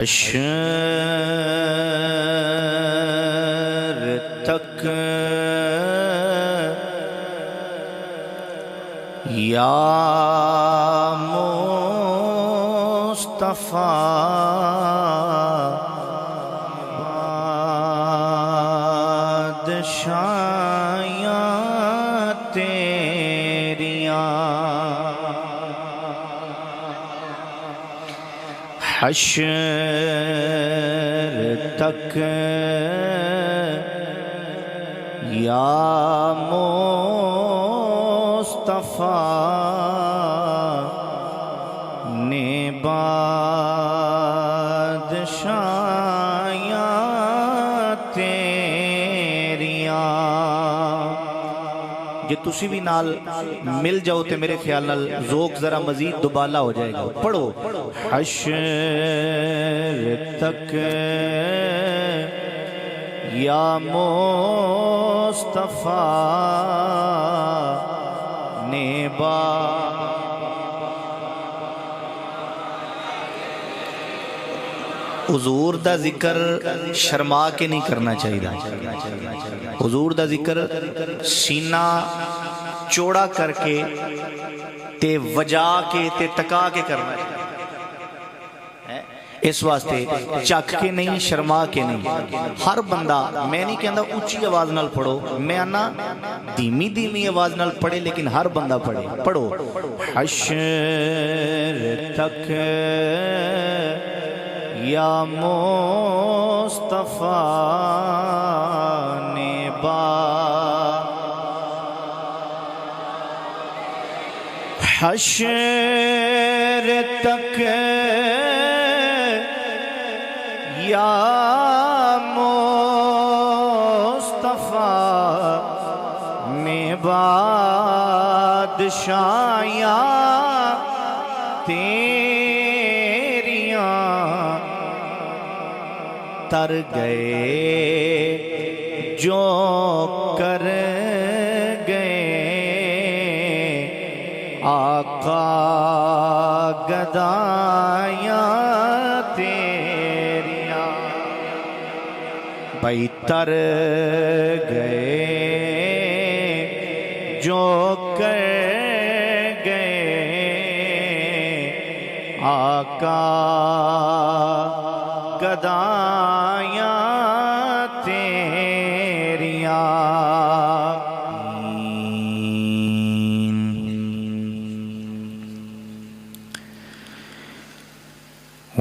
حشر تک یا مصطفیٰ بادشاہیاں تیریاں حشر تک یا مصطفیٰ نے بادشاہیاں تیریاں. جے تسی بھی نال مل جاؤ تے میرے خیال نال ذوق ذرا مزید دوبالا ہو جائے گا. پڑھو حشر تک یا مصطفیٰ نے حضور دا ذکر شرما کے نہیں کرنا چاہیے. حضور دا ذکر سینہ چوڑا کر کے تے وجا کے تے ٹکا کے کرنا چاہیے. اس واسطے چک کے نہیں، شرما کے نہیں. ہر بندہ، میں نہیں کہندا اونچی آواز نال پڑھو، میں آنا دھیمی دھیمی آواز نال پڑھے، لیکن ہر بندہ پڑھے. پڑھو حشر تک یا مصطفیٰ نے حشر تک یا مصطفیٰ میں بادشاہیاں تیریاں تر گئے جو کر گئے آقا گدایاں تیریاں. بھائی تر گئے جو کر گئے آقا گدایاں تیریاں.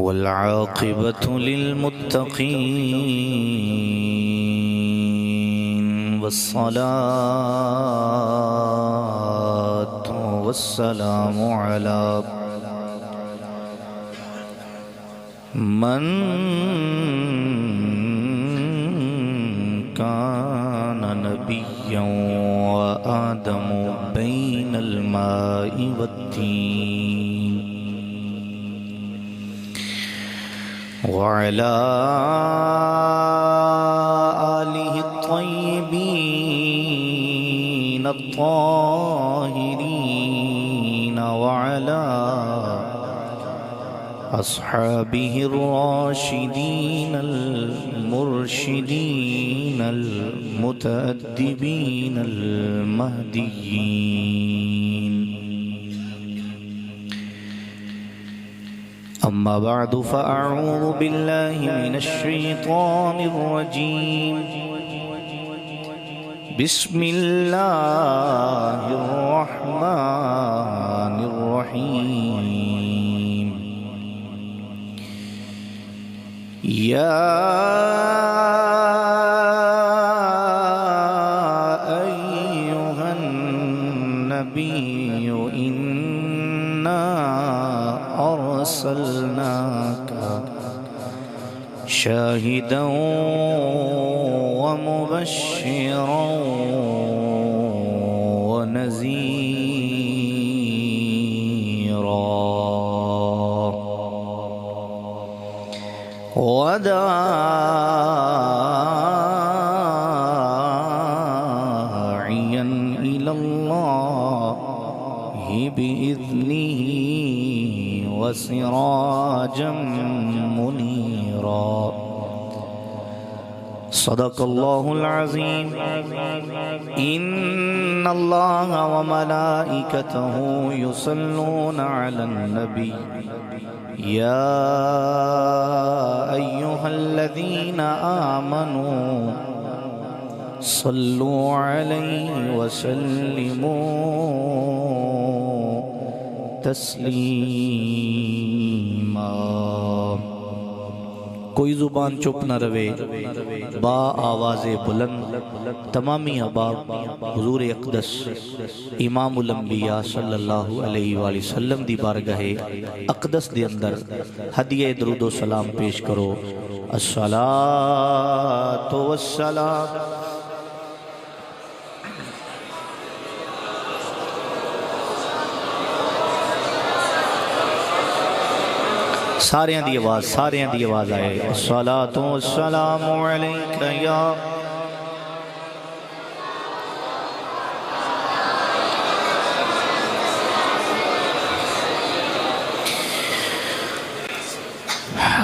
والعاقبة للمتقين والصلاة والسلام على من كان نبيا وآدم بين الماء والتين وعلى آله الطيبين الطاهرين وعلى أصحابه الراشدين المرشدين المتأدبين المهديين. أما بعد فأعوذ بالله من الشيطان الرجيم. بسم الله الرحمن الرحيم. يا أيها النبي إنا أرسلناك شاهدا ومبشرا ونذيرا وداعيا إلى الله بإذنه وسراجا منيرا. صدق اللہ العظیم ان اللہ وملائکتہ یصلون علی النبی یا ایہا الذین آمنوا صلوا علیہ وسلموا تسلیما۔ کوئی زبان چپ نہ روے، با آواز بلند تمامی احباب حضور اقدس امام الانبیاء صلی اللہ علیہ وآلہ وسلم دی بارگاہ اقدس دے اندر ہدیہ درود و سلام پیش کرو۔ الصلاۃ والسلام ساریاں دی آواز آئے۔ الصلاۃ والسلام علیک یا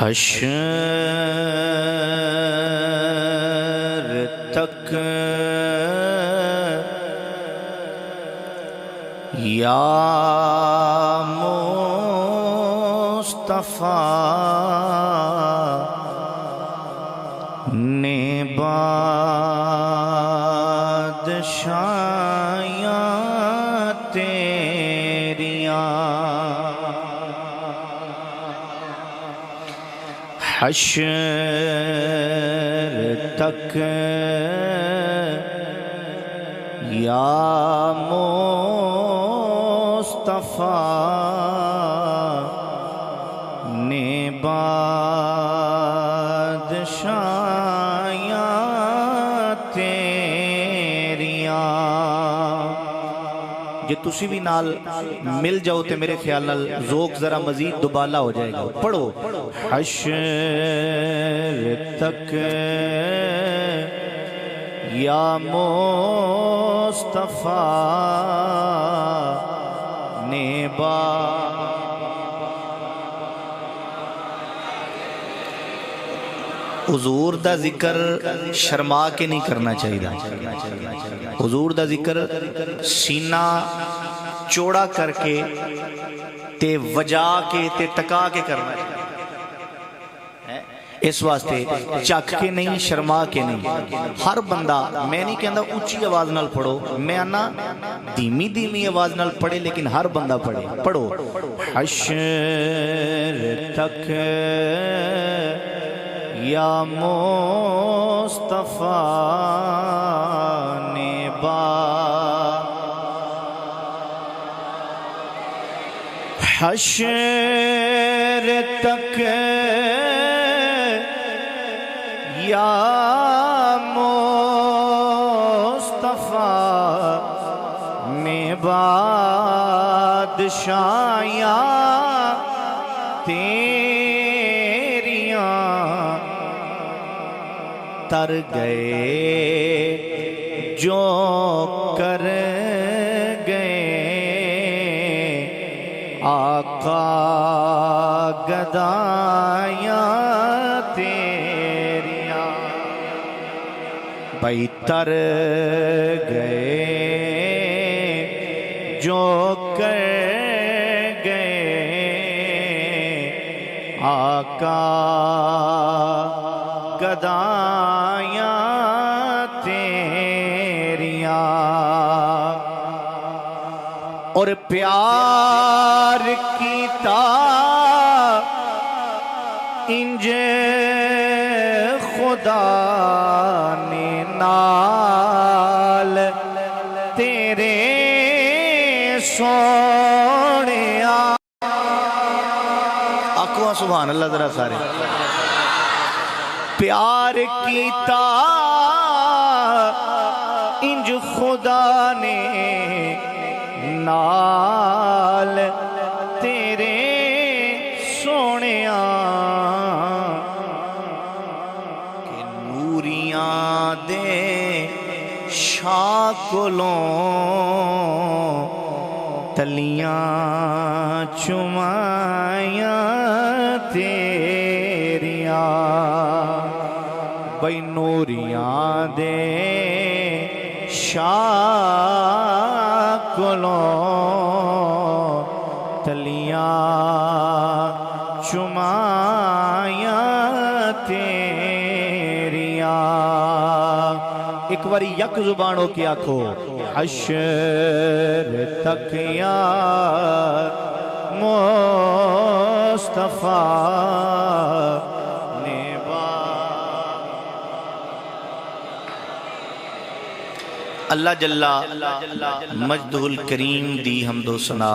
حشر تک یا مصطفیٰ نے بادشاہیاں تیریاں حشر تک یا مصطفیٰ نے بادشاہیاں تیریاں۔ جے تسی بھی نال مل جاؤ تے میرے خیال نال ذوق ذرا مزید دوبالا ہو جائے گا۔ پڑھو حشر تک یا مصطفیٰ نے حضور دا ذکر شرما کے نہیں کرنا چاہیے۔ حضور دا ذکر سینہ چوڑا کر کے تے وجا کے تے ٹکا کے کرنا چاہیے۔ اس واسطے چک کے نہیں، شرما کے نہیں۔ ہر بندہ، میں نہیں کہندا اونچی آواز نال پڑھو، میں آنا دھیمی دھیمی آواز نال پڑھے، لیکن ہر بندہ پڑھے۔ پڑھو حشر تک یا مصطفیٰ نے حشر تک یا مصطفیٰ نے بادشاہیاں تر گئے جو کر گئے آقا گدایاں تیریاں بھائی تر گئے جو کر گئے آقا گدایاں تیریاں اور پیار کیتا انج خدا نے نال تیرے سونیا آکھو سبحان اللہ ذرا سارے پیار کیتا انج خدا نے نال تیرے سونیا کہ نوریاں دے شاہ کولوں تلیاں چمائیاں تیریاں بھئی نوریاں دے شاہ کولوں تلیاں چمائیاں تیریاں. ایک باری یک زبان ہو کے آکھو حشر تک یا مصطفیٰ نے اللہ جل مجدہ الکریم دی حمد و ثنا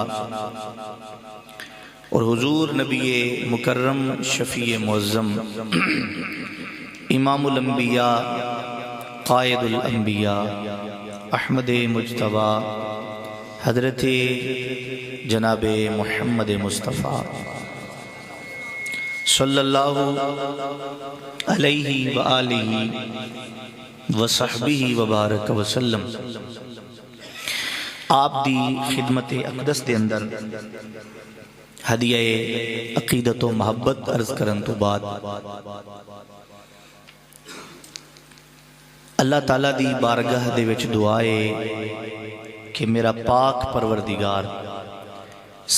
اور حضور نبی مکرم شفیع معظم امام الانبیاء قائد الانبیاء احمد مجتبیٰ حضرت جناب محمد مصطفیٰ صلی اللہ علیہ وآلہ وصحبہ وبارک وسلم. آپ دی خدمت اقدس دے اندر ہدیہ عقیدت و محبت عرض کرن تو بعد اللہ تعالیٰ دی بارگاہ دے وچ دعائے کہ میرا پاک پروردگار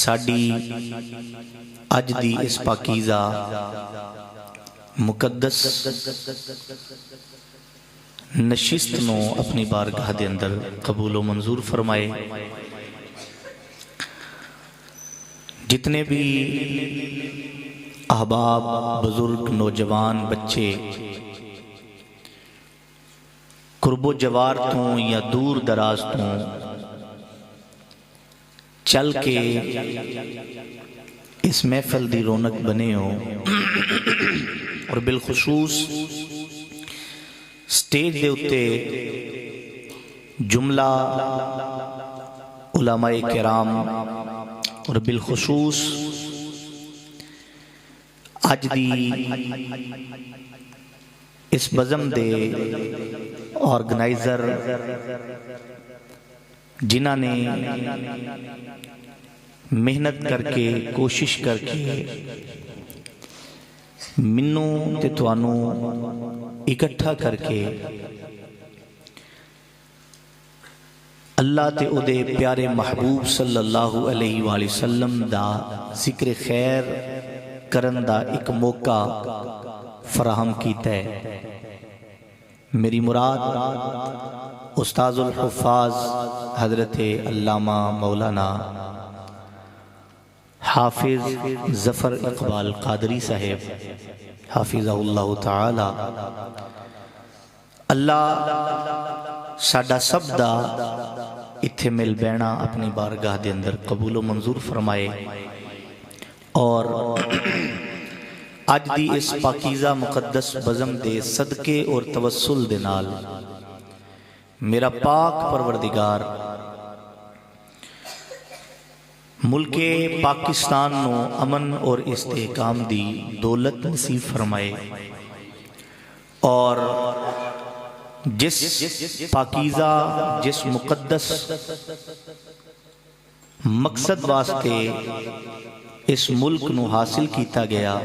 ساڈی اج دی اس پاکیزہ مقدس نشست نو اپنی بارگاہ دے اندر قبول و منظور فرمائے. جتنے بھی احباب بزرگ نوجوان بچے قرب و جوار تو یا دور دراز تو چل کے اس محفل دی رونق بنے ہو اور بالخصوص سٹیج دے اتے جملہ علماء کرام اور بالخصوص آج دی اس بزم دے آرگنائزر جنہاں نے محنت کر کے کوشش کر کے منوں تے توانوں اکٹھا کر کے اللہ تے او دے پیارے محبوب صلی اللہ علیہ وآلہ وسلم دا ذکر خیر کرن دا ایک موقع فراہم کیتا ہے. میری مراد استاذ الحفاظ حضرت علامہ مولانا حافظ ظفر اقبال قادری صاحب حافظہ اللہ تعالی اللہ ساڈا سب دا اتھے مل بینا اپنی بارگاہ دے اندر قبول و منظور فرمائے اور آج دی اس پاکیزہ مقدس بزم دے صدقے اور توسل دے نال میرا پاک پروردگار ملک پاکستان نو امن اور استحکام دی دولت نصیب فرمائے اور جس پاکیزہ جس مقدس مقصد واسطے اس ملک نو حاصل کیتا گیا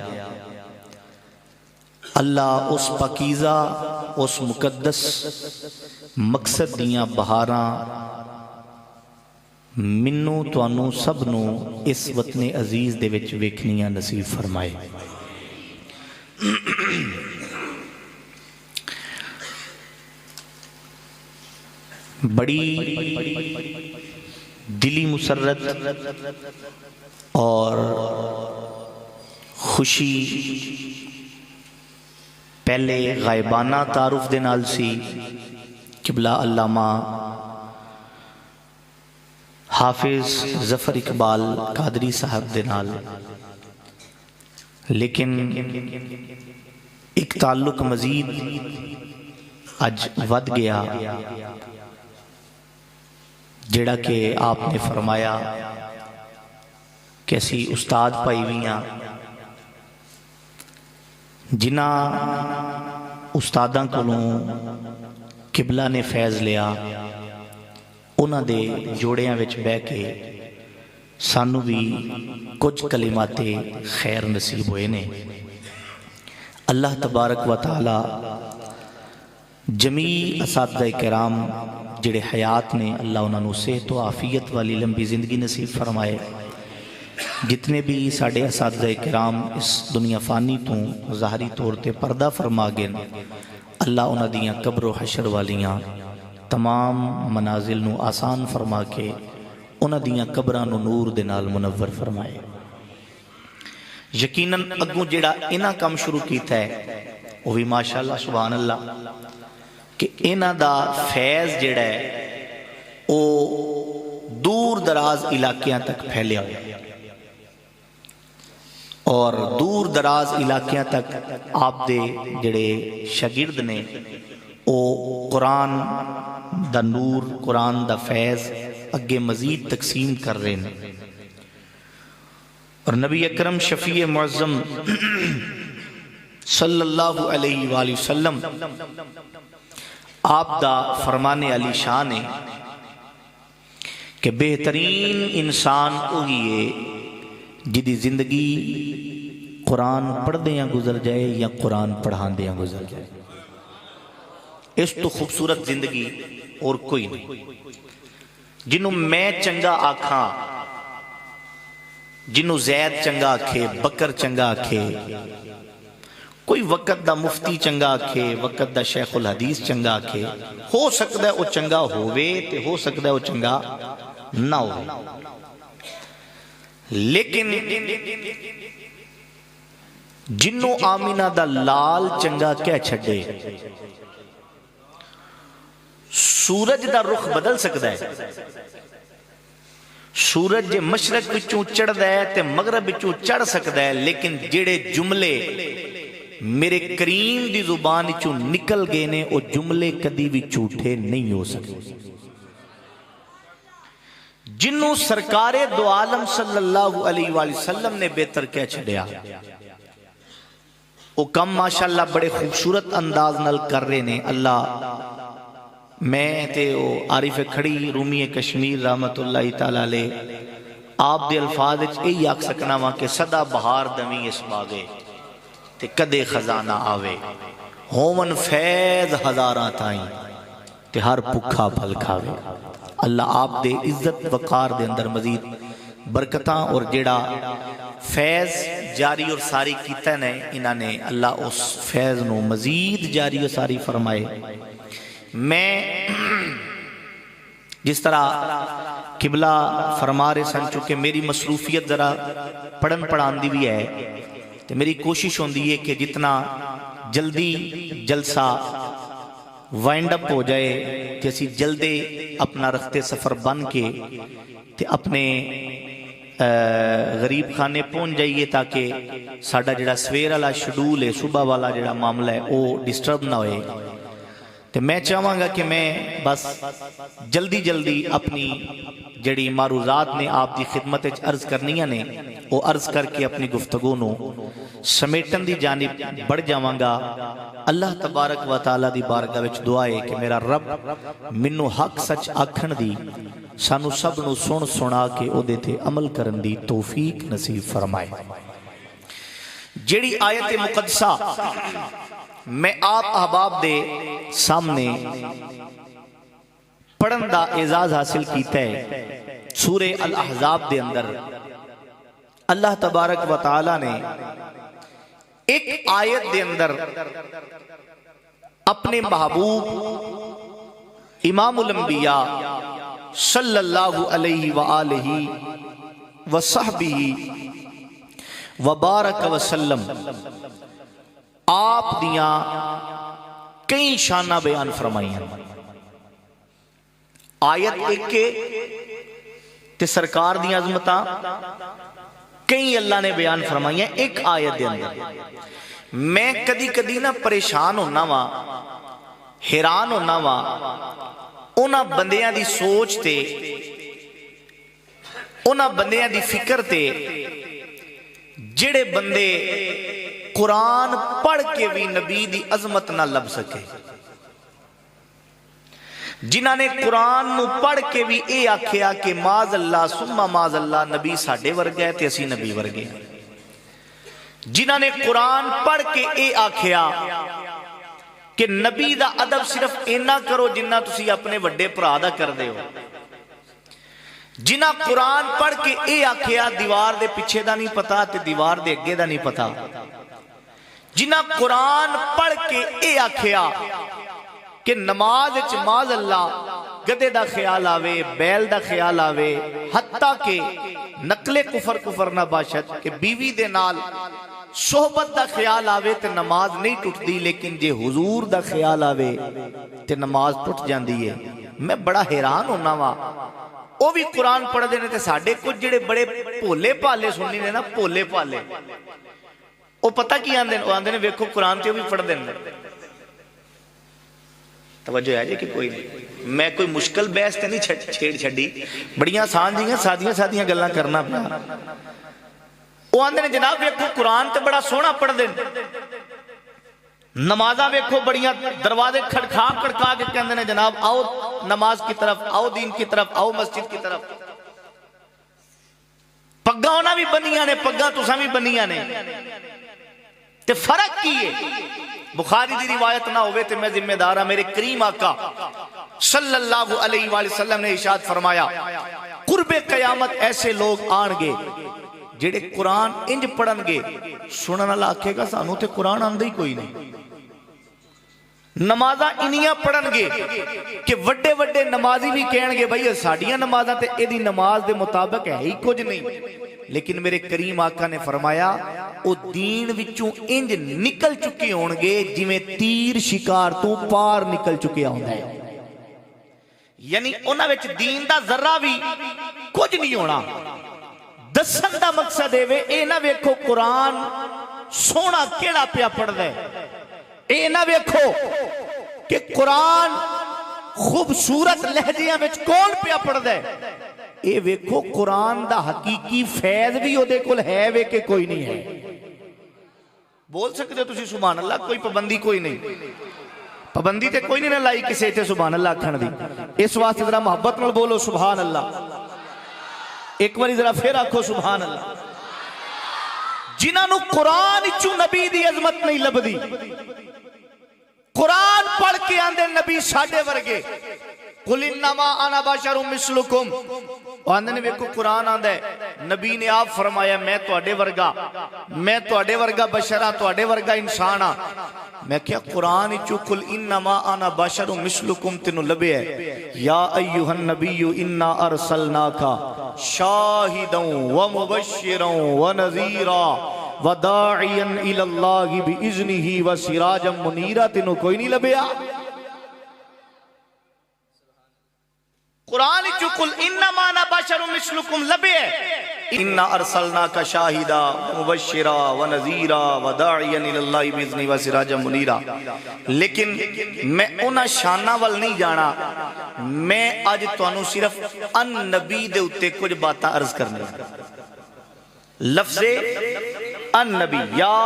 اللہ اس پاکیزہ اس مقدس مقصد دیاں بہاراں منوں توانوں سب نو اس وطن عزیز دے وچ ویکھنیاں نصیب فرمائے. بڑی دلی مسرت اور خوشی پہلے غائبانہ تعارف دے نال سی قبلہ علامہ حافظ ظفر اقبال قادری صاحب دے نال، لیکن ایک تعلق مزید اج ود گیا جڑا کہ آپ نے فرمایا کہ اسی استاد پائی ہوئیاں جنہ استاداں کولوں قبلہ نے فیض لیا انہاں دے جوڑیاں وچ بہ کے سانو بھی کچھ کلمات خیر نصیب ہوئے نے. اللہ تبارک و تعالی جمیع اساتذہ کرام جڑے حیات نے، اللہ انہوں نے صحت و عافیت والی لمبی زندگی نصیب فرمائے۔ جتنے بھی ساڑھے اساتذہ کرام اس دنیا فانی تو ظاہری طور تے پردہ فرما گئے، اللہ انہوں دیاں قبر و حشر والیاں تمام منازل نو آسان فرما کے انہوں دیاں قبران و نور دے نال منور فرمائے۔ یقیناً اگوں جڑا انہاں کام شروع کیتا ہے وہ بھی ماشاءاللہ سبحان اللہ کہ انہاں دا فیض جڑا ہے وہ دور دراز علاقیاں تک پھیلیا ہوئے، اور دور دراز علاقیاں تک آپ دے جڑے شاگرد نے وہ قرآن دا نور، قرآن دا فیض اگے مزید تقسیم کر رہے ہیں۔ اور نبی اکرم شفیع معظم صلی اللہ علیہ وآلہ وسلم آپ دا فرمانے علی شان ہے کہ بہترین انسان وہی ہے جدی زندگی قرآن پڑھ دیاں گزر جائے یا قرآن پڑھان دیاں گزر جائے۔ اس تو خوبصورت زندگی اور کوئی نہیں۔ جنہوں میں چنگا آکھاں، جنہوں زید چنگا آکھے، بکر چنگا آکھے، کوئی وقت دا مفتی چنگا آکھے، وقت دا شیخ الحدیث چنگا آکھے، ہو سکتا ہے وہ چنگا ہووے تے ہو سکتا ہے وہ چنگا نہ ہووے، لیکن جنوں آمینہ دا لال چنگا کیا چھڑے، سورج دا رخ بدل سکتا ہے، سورج جے مشرق بچوں چڑھ دا ہے تے مغرب بچوں چڑھ سکتا ہے، لیکن جڑے جملے میرے کریم دی زبان چوں نکل گئے نے وہ جملے کدی بھی جھوٹے نہیں ہو سکتے۔ جنوں سرکار دو عالم صلی اللہ علیہ وآلہ وسلم نے بہتر کہہ چھڑیا، وہ کم ماشاءاللہ بڑے خوبصورت انداز نل کر رہے نے۔ اللہ میں تے وہ عارف کھڑی رومی کشمیر رحمت اللہ تعالیٰ لے آپ دے الفاظ یہی آکھ سکنا وہاں کہ صدا بہار دمی اس باغے تے کدے خزانہ آوے، ہومن فیض ہزاراں تائیں تے ہر پکھا پھل کھاوے۔ اللہ آپ دے عزت وقار دے اندر مزید برکتاں اور جیڑا فیض جاری اور ساری کیتا نے انہاں نے اللہ اس فیض نو مزید جاری اور ساری فرمائے۔ میں جس طرح قبلہ فرما رہے سن، چونکہ میری مصروفیت ذرا پڑھن پڑھان دی بھی ہے تو میری کوشش ہوندی ہے کہ جتنا جلدی جلسہ وائنڈ اپ ہو جائے کہ اسی جلدے اپنا رختے سفر بن کے تے اپنے غریب خانے پہنچ جائیے تاکہ ساڑھا جڑا سویر والا شیڈول ہے، صبح والا جڑا معاملہ ہے وہ ڈسٹرب نہ ہوئے۔ تو میں چاہوں گا کہ میں بس جلدی جلدی اپنی جڑی معروضات نے آپ دی خدمت عرض کرنیاں نے وہ عرض کر کے اپنی گفتگو نو سمیٹن دی جانب بڑھ جاواں گا۔ اللہ تبارک و تعالیٰ دی بارگاہ وچ دعا ہے کہ میرا رب منو حق سچ آکھن دی، سانو سب نو سن سنا کے او دے تے عمل کرن دی توفیق نصیب فرمائے۔ جڑی آیت مقدسہ میں آپ احباب دے سامنے پڑھن دا اعزاز حاصل کیتا ہے، سورہ الاحزاب دے اندر اللہ تبارک و تعالی نے ایک آیت دے اندر اپنے محبوب امام الانبیاء صلی اللہ علیہ وآلہ وصحبہ وبارک وسلم آپ دیاں کئی شانہ بیان فرمائی ہیں۔ آیت ایک کے تے سرکار دیاں عظمتاں کئی اللہ نے بیان فرمائی ہیں ایک آیت دے اندر۔ میں کدی کدی نہ پریشان ہونا وا، حیران ہونا وا انہاں بندیاں دی سوچ تے، انہاں بندیاں دی فکر تے جڑے بندے قرآن پڑھ کے بھی نبی دی عظمت نہ لب سکے، جنہاں نے قرآن نو پڑھ کے بھی اے آکھیا کہ معاذ اللہ ثم معاذ اللہ نبی ساڑھے ورگے تے اسی نبی ورگے، جنہاں نے قرآن پڑھ کے اے آکھیا کہ نبی دا ادب صرف اینا کرو جنہ تسی اپنے وڈے بھرا دا کر دے ہو. جنہ قرآن پڑھ کے اے آکھیا دیوار دے پیچھے دا نہیں پتا تے دیوار دے اگے دا نہیں پتا. جنہ قرآن پڑھ کے اے آکھیا کہ نماز اچ ماذ اللہ گدے دا خیال آوے، بیل دا خیال آوے، حتیٰ کہ نقل کفر نہ باشد کہ بیوی دے نال صحبت دا خیال آوے تے نماز نہیں ٹوٹ دی، لیکن جے حضور دا خیال آوے تے نماز ٹوٹ جاندی ہے. میں بڑا حیران ہونا وا وہ بھی قرآن پڑھ دینے تے ساڑھے کچھ جڑے بڑے پولے پالے سننی نے نا، پولے پالے وہ پتہ کی آندے وہ آندے نے ویکھو قرآن تے وہ بھی پڑھ دینے. توجہ ہے جی کہ کوئی نہیں، میں کوئی مشکل بحث تے نہیں چھیڑ چھڑی، بڑیاں آسان جیاں سادیاں گلاں کرنا پیا. وہ آندے نے جناب ویکھو قرآن تے بڑا سونا پڑھ دینے، نمازاں ویکھو بڑیاں دروازے کھڑکا کے کہندے نے جناب آؤ نماز کی طرف، آؤ دین کی طرف، آؤ مسجد کی طرف. پگاں ہونا بھی بنیاں نے، پگاں تساں بھی بنیاں نے، تے فرق کی ہے؟ بخاری دی روایت نہ ہوئے تے میں ذمہ دار ہاں. میرے کریم آقا صلی اللہ علیہ وآلہ وسلم نے ارشاد فرمایا قرب قیامت ایسے لوگ آن گے جڑے قرآن انج پڑھن گے سنن والا آکھے گا سانو تے قرآن آندا ہی کوئی نہیں. نمازاں انیاں پڑھن گے کہ وڈے وڈے نمازی بھی کہن گے بھائی ساڈیاں نمازاں تے ایدی نماز دے مطابق ہے ہی کچھ نہیں. لیکن میرے کریم آقا نے فرمایا او دین وچوں انج نکل چکے ہون گے جویں تیر شکار تو پار نکل چکے ہوندا ہے. یعنی انہاں وچ دین دا ذرہ بھی کچھ نہیں ہونا. دسن دا مقصد اے نہ ویکھو قرآن سونا کیڑا پیا پڑھدا ہے، اے نہ ویکھو کہ قرآن خوبصورت لہجیاں وچ کون پیا پڑھدا ہے، اے ویکھو قرآن دا حقیقی فیض بھی او دے کول ہے وے کہ کوئی نہیں ہے. بول سکتے ہو تسی سبحان اللہ، کوئی پابندی کوئی نہیں، پابندی تے کوئی نہیں نہ لائی کسے تے سبحان اللہ آکھن دی. اس واسطے ذرا محبت نال بولو سبحان اللہ. ایک باری ذرا پھر آکھو سبحان اللہ. جنہاں نو قرآن چوں نبی دی عظمت نہیں لبدی، قرآن پڑھ کے آندے نبی ساڈے ورگے، قل انما انا بشر مثلکم. آندے نے ویکھو قرآن آندا ہے نبی نے آپ فرمایا میں تواڈے ورگا بشر ہاں، تواڈے ورگا انسان ہاں. میں کیا قرآن چوں قل انما انا بشر مثلکم تینوں لبے ہے. یا ایھا النبی انا ارسلناک شاہدا ومبشرا ونذیرا وداعیا الی اللہ باذنہ وسراجا منیرا. تینوں کوئی نہیں لبیا؟ قرآن چو قل انما انا بشر مثلکم لبے انا ارسلناک شاہدا مبشرا ونذیرا وداعیا الی اللہ باذنہ وسراجا منیرا. لیکن میں انہاں شاناں ول نہیں جانا، میں اج تانوں صرف ان نبی دے اوتے کچھ باتاں عرض کرنی. لفظ ان نبی، یا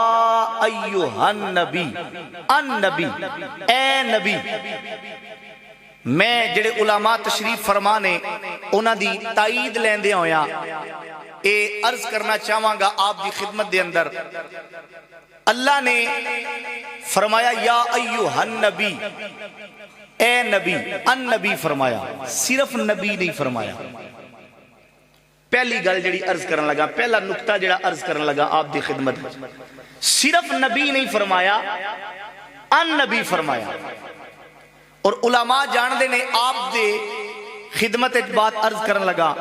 ایھا النبی، ان نبی، اے نبی. میں جڑے علماء تشریف فرمانے انہاں دی تائید لیندے ہویا اے عرض کرنا چاہواں گا آپ دی خدمت دے اندر. اللہ نے فرمایا یا ایھا النبی، اے نبی، ان نبی فرمایا، صرف نبی نہیں فرمایا. پہلی گل جڑی عرض کرن لگا، پہلا نقطہ جڑا عرض کرن لگا آپ دی خدمت، صرف نبی نہیں فرمایا، ان نبی فرمایا. اور علماء جان دے نے آپ دے خدمت ایک بات عرض کرن لگا.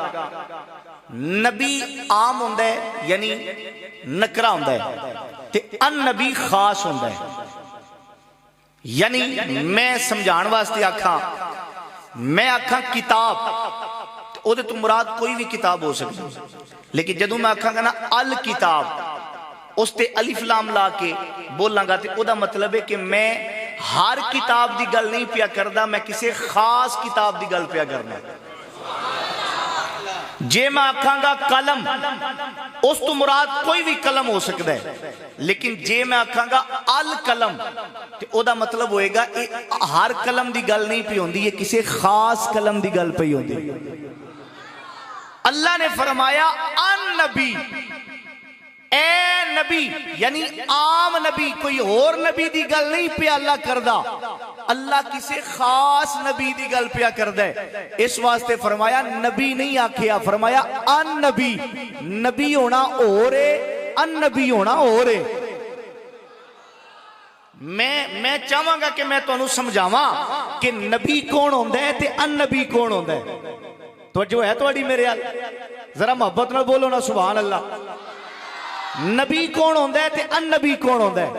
نبی عام ہوندہ ہے یعنی نکرہ ہوندہ ہے تے ان نبی خاص ہوندہ ہے. یعنی میں سمجھان واسطے آکھاں، میں آکھاں کتاب او دے تو مراد کوئی بھی کتاب ہو سکتی، لیکن جدوں میں آکھاں گا نا الکتاب اس تے الف لام لا کے بولاں گا تے او دا مطلب ہے کہ میں ہر کتاب دی گل نہیں پیا کردا، میں کسی خاص کتاب دی گل پیا کرنا. جے میں آکھاں گا قلم اس تو مراد کوئی بھی قلم ہو سکتا ہے، لیکن جے میں آکھاں گا القلم تے او دا مطلب ہوئے گا ہر قلم دی گل نہیں پی ہوندی، یہ کسی خاص قلم دی گل پی ہوندی. اللہ نے فرمایا ان نبی، اے نبی یعنی عام نبی، کوئی اور نبی دی گل نہیں پیا اللہ کردا، اللہ کسی خاص نبی دی گل پیا کردا ہے۔ اس واسطے فرمایا نبی نہیں آکھیا، فرمایا ان نبی، نبی ہونا اور ہے، ان نبی ہونا اور ہے۔ میں چاہواں گا کہ میں تانوں سمجھاواں کہ نبی کون ہوندا ہے تے ان نبی کون ہوندا ہے۔ توجہ ہے تہاڈی میرے ال؟ ذرا محبت نال بولو نا سبحان اللہ۔ نبی کون ہوندا ہے تے ان نبی کون ہوندا ہے؟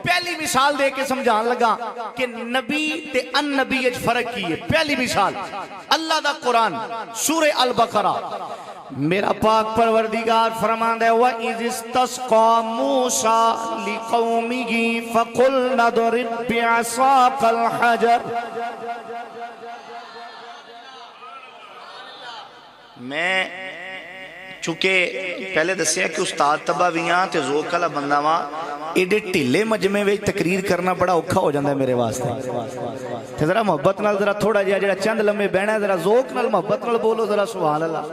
پہلی مثال دے کے سمجھان لگا کہ نبی تے ان نبی وچ فرق کی ہے۔ پہلی مثال اللہ دا قرآن سورہ البقرہ، میرا پاک پروردگار فرماندا ہے وَإِذِ اسْتَسْقَىٰ مُوسَىٰ لِقَوْمِهِ فَقُلْنَا اضْرِب بِّعَصَاكَ الْحَجَرَ۔ میں چونکہ پہلے دسیا کہ استاد تبا ویاں تے ذوق والا بندہ وا، ایڈے ٹھلے مجمع وچ تقریر کرنا بڑا اوکھا ہو جاندا ہے میرے واسطے۔ تے ذرا محبت نال ذرا تھوڑا جہا جڑا چند لمحے بہنا ہے ذرا ذوق نال محبت نال بولو ذرا سبحان اللہ۔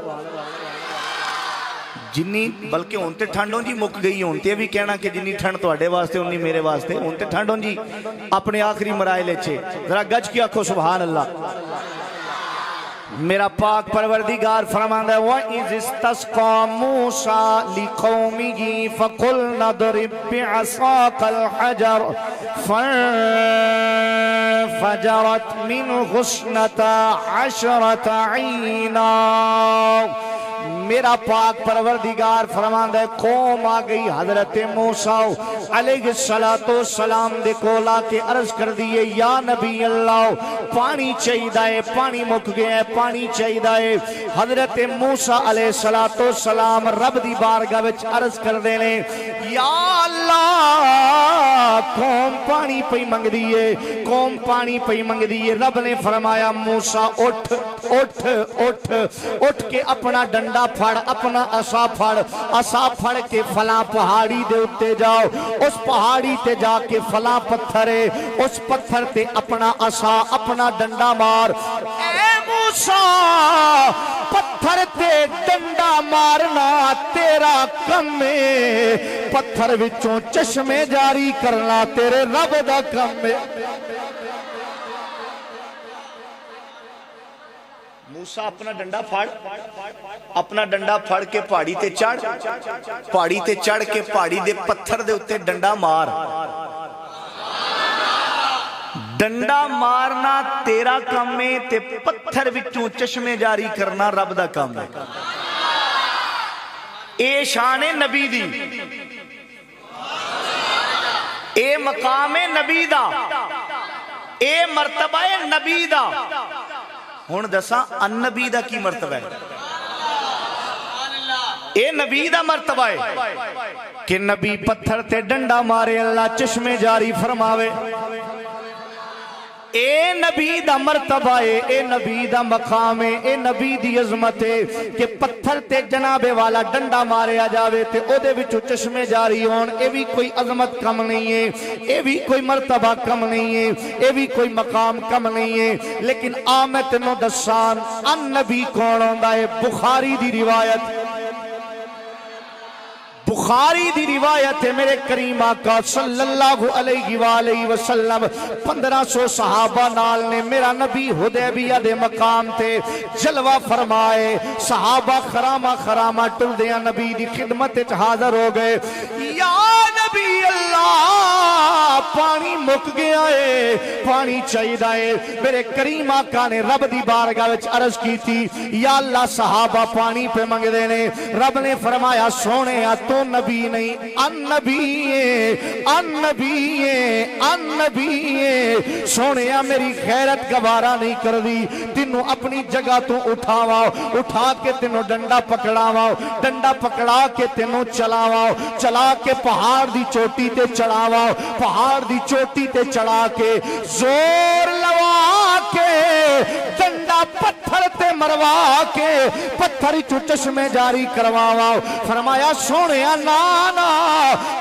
جنی بلکہ ہن تے ٹھنڈوں جی مک گئی، ہن تے بھی کہنا کہ جنی ٹھنڈ تواڈے واسطے انی میرے واسطے، ہن تے ٹھنڈوں جی اپنے آخری مراحل وچ ذرا گج کے آکھو سبحان اللہ۔ میرا پاک پروردگار فرماندا ہے وَإِذِ اسْتَسْقَىٰ مُوسَىٰ لِقَوْمِهِ فَقُلْنَا اضْرِب بِّعَصَاكَ الْحَجَرَ فَانفَجَرَتْ مِنْهُ اثْنَتَا عَشْرَةَ عَيْنًا۔ میرا پاک پروردگار فرماندا ہے قوم آ گئی حضرت موسیٰ علیہ السلام دے کولا کے عرض کر دیئے یا نبی اللہ پانی چاہیدہ ہے، پانی مک گیا ہے، پانی چاہیدہ ہے۔ حضرت موسیٰ علیہ السلام رب دی بارگاہ وچ عرض کر دینے یا اللہ قوم پانی پئی منگ دیئے، قوم پانی پئی منگ دیئے۔ رب نے فرمایا موسیٰ اٹھ اٹھ اٹھ اٹھ کے اپنا ڈنڈا پھڑ، اپنا عصا پھڑ، عصا پھڑ کے فلاں پہاڑی دے اتے جاؤ، اس پہاڑی تے جا کے فلاں پتھر ہے، اس پتھر تے اپنا عصا اپنا ڈنڈا مار۔ اے موسیٰ پتھر تے ڈنڈا مارنا تیرا کم ہے، پتھر وچوں چشمے جاری کرنا تیرے رب دا کم ہے۔ موسیٰ اپنا ڈنڈا پھاڑ، اپنا ڈنڈا پھاڑ کے پہاڑی تے چڑھ، پہاڑی تے چڑھ کے پہاڑی دے پتھر دے اتے ڈنڈا مار۔ ڈنڈا مارنا تیرا کام ہے تے پتھر وچوں چشمے جاری کرنا رب دا کام ہے۔ اے شان نبی دی، اے مقام نبی دا، اے مرتبہ نبی دا۔ ہن دساں ان نبی دا کی مرتبہ ہے؟ اے نبی دا مرتبہ ہے کہ نبی پتھر تے ڈنڈا مارے اللہ چشمے جاری فرماوے۔ اے نبی دا مرتبہ ہے، اے نبی دا مقام ہے، اے نبی دی عظمت ہے کہ پتھر تے جنابے والا ڈنڈا مارے آ جاوے تے او دے وچوں چشمے جاری ہون۔ اے بھی کوئی عظمت کم نہیں ہے، اے بھی کوئی مرتبہ کم نہیں ہے، اے بھی کوئی مقام کم نہیں ہے۔ لیکن آمد نو دسان ان نبی کون ہوندا ہے؟ بخاری دی روایت، بخاری دی روایت ہے میرے کریم آقا صلی اللہ علیہ وآلہ وسلم 1500 صحابہ نال نے میرا نبی حدیبیہ دے مقام تے جلوہ فرمائے۔ صحابہ خرامہ خرامہ ٹل دیا نبی دی خدمت حاضر ہو گئے۔ یا نبی اللہ پانی مک گیا ہے، پانی چاہیدہ ہے۔ میرے کریم آقا نے رب دی بارگاہ وچ عرض کی تھی یا اللہ صحابہ پانی پہ منگ دینے۔ رب نے فرمایا سونے تو نبی نہیں ان نبی ہے، ان نبی ہے، ان نبی ہے۔ سونیا میری غیرت گوارا نہیں کر دی، تینوں اپنی جگہ تو اٹھاواؤ، اٹھا کے تینوں ڈنڈا پکڑاواؤ، ڈنڈا پکڑا کے تینوں چلاواؤ، چلا کے پہاڑ دی چوٹی تے چڑھاواؤ، پہاڑ دی چوٹی تے چڑھا کے زور لوا کے ڈنڈا پتھر تے مروا کے پتھر چو چشمے جاری کرواواؤ۔ فرمایا سونے نانا